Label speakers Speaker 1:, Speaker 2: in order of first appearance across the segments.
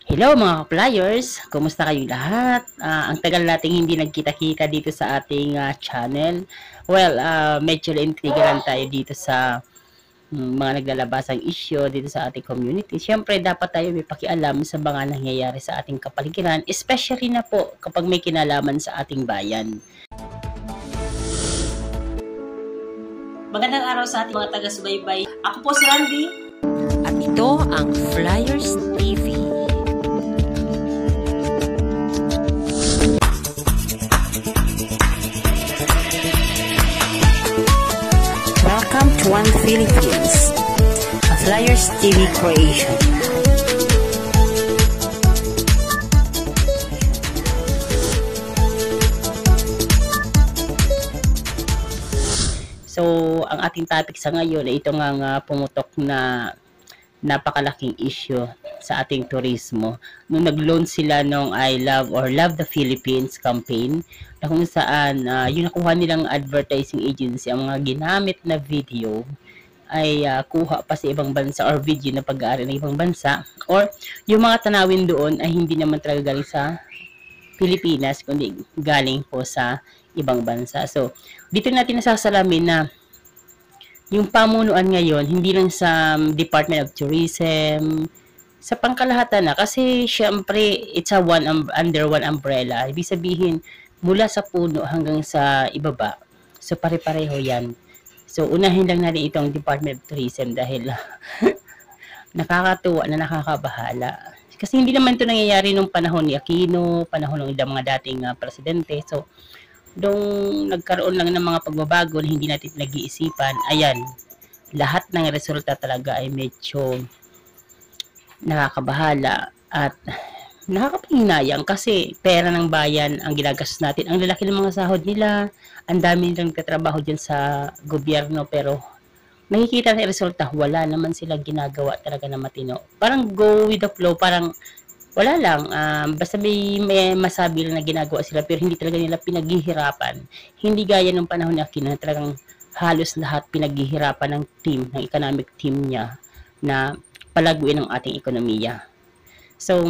Speaker 1: Hello mga ka-flyers! Kumusta kayo lahat? Ang tagal nating hindi nagkita-kita dito sa ating channel. Well, medyo na-intriga lang tayo dito sa mga naglalabasang issue dito sa ating community. Siyempre, dapat tayo may pakialam sa mga nangyayari sa ating kapaligiran, especially na po kapag may kinalaman sa ating bayan. Magandang araw sa ating mga taga-subaybay. Ako po si Randy.
Speaker 2: At ito ang Flyers TV. Welcome to One Philippines, a Flyers TV creation.
Speaker 1: So, ang ating topic sa ngayon ay ito nga pumutok na napakalaking issue sa ating turismo. Nung nag-launch sila nung I Love or Love the Philippines campaign, na kung saan yung nakuha nilang advertising agency, ang mga ginamit na video ay kuha pa sa ibang bansa or video na pag-aari ng ibang bansa, or yung mga tanawin doon ay hindi naman talaga galing sa Pilipinas, kundi galing po sa ibang bansa. So, dito natin nasasalamin na yung pamunuan ngayon, hindi lang sa Department of Tourism, sa pangkalahatan na. Kasi, syempre, it's a under one umbrella. Ibig sabihin, mula sa puno hanggang sa ibaba. So, pare-pareho yan. So, unahin lang natin itong Department of Tourism dahil nakakatuwa na nakakabahala. Kasi hindi naman ito nangyayari nung panahon ni Aquino, panahon ng mga dating presidente. So, nung nagkaroon lang ng mga pagbabago na hindi natin nag-iisipan, ayan, lahat ng resulta talaga ay medyo nakakabahala at nakakapahinayang kasi pera ng bayan ang ginagastos natin. Ang lalaki ng mga sahod nila, ang dami nilang katrabaho dyan sa gobyerno, pero nakikita na resulta, wala naman sila ginagawa talaga na matino. Parang go with the flow, parang wala lang, basta may masabi lang na ginagawa sila pero hindi talaga nila pinaghihirapan. Hindi gaya ng panahon ni Aquino na talagang halos lahat pinaghihirapan ng team, ng economic team niya na palaguin ang ating ekonomiya. So,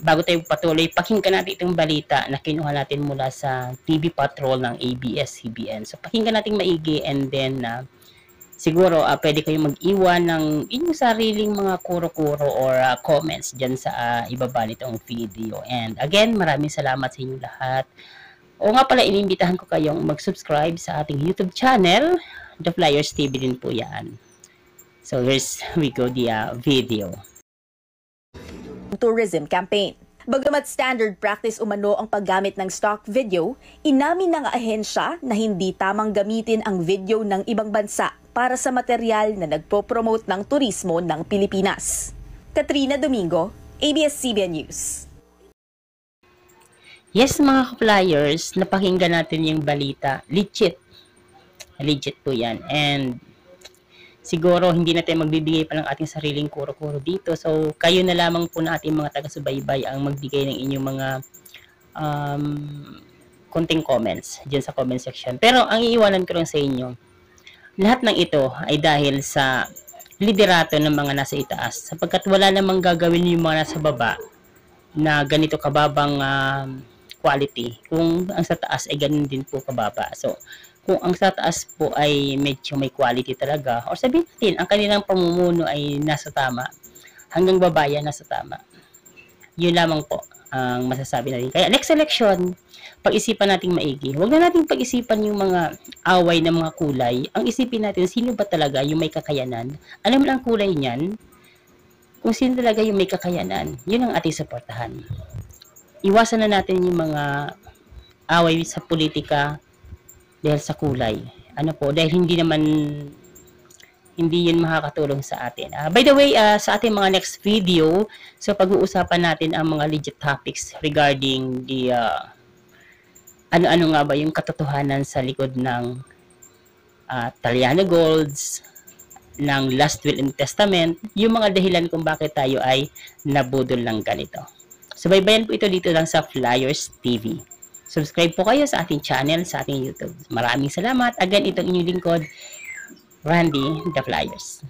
Speaker 1: bago tayo patuloy, pakinggan natin itong balita na kinuha natin mula sa TV Patrol ng ABS-CBN. So, pakinggan natin maigi and then siguro pwede kayong mag-iwan ng inyong sariling mga kuro-kuro or comments dyan sa ibaba nitong video. And again, maraming salamat sa inyong lahat. O nga pala, inimbitahan ko kayong mag-subscribe sa ating YouTube channel. The Flyers TV din po yan. So here's we go the video.
Speaker 3: Tourism campaign. Bagamat standard practice umano ang paggamit ng stock video, inamin ng ahensya na hindi tamang gamitin ang video ng ibang bansa para sa material na nagpo-promote ng turismo ng Pilipinas. Katrina Domingo, ABS-CBN News.
Speaker 1: Yes mga ka-flyers, napakinggan natin yung balita. Legit. Legit po yan. And siguro hindi na tayo magbibigay pa ng ating sariling kuro-kuro dito. So, kayo na lamang po na ating mga taga-subaybay ang magbigay ng inyong mga konting comments dyan sa comment section. Pero ang iiwanan ko lang sa inyo, lahat ng ito ay dahil sa liderato ng mga nasa itaas. Sapagkat wala namang gagawin yung mga nasa baba na ganito kababang quality kung ang sa taas ay ganun din po kababa. So, kung ang sa taas po ay medyo may quality talaga, or sabihin natin, ang kanilang pamumuno ay nasa tama, hanggang babaya nasa tama. Yun lamang po ang masasabi natin. Kaya next election, pag-isipan natin maigi. Huwag na natin pag-isipan yung mga away ng mga kulay. Ang isipin natin, sino ba talaga yung may kakayanan? Alam mo lang kulay niyan, kung sino talaga yung may kakayanan, yun ang ating suportahan. Iwasan na natin yung mga away sa politika dahil sa kulay. Ano po, dahil hindi yun makakatulong sa atin. By the way, sa ating mga next video, so pag-uusapan natin ang mga legit topics regarding the ano-ano nga ba yung katotohanan sa likod ng Taliano Golds, ng Last Will and Testament, yung mga dahilan kung bakit tayo ay nabudol ng ganito. So, baybayan po ito dito lang sa Flyers TV. Subscribe po kayo sa ating channel, sa ating YouTube. Maraming salamat. Again, itong inyong lingkod, Randy, The Flyers.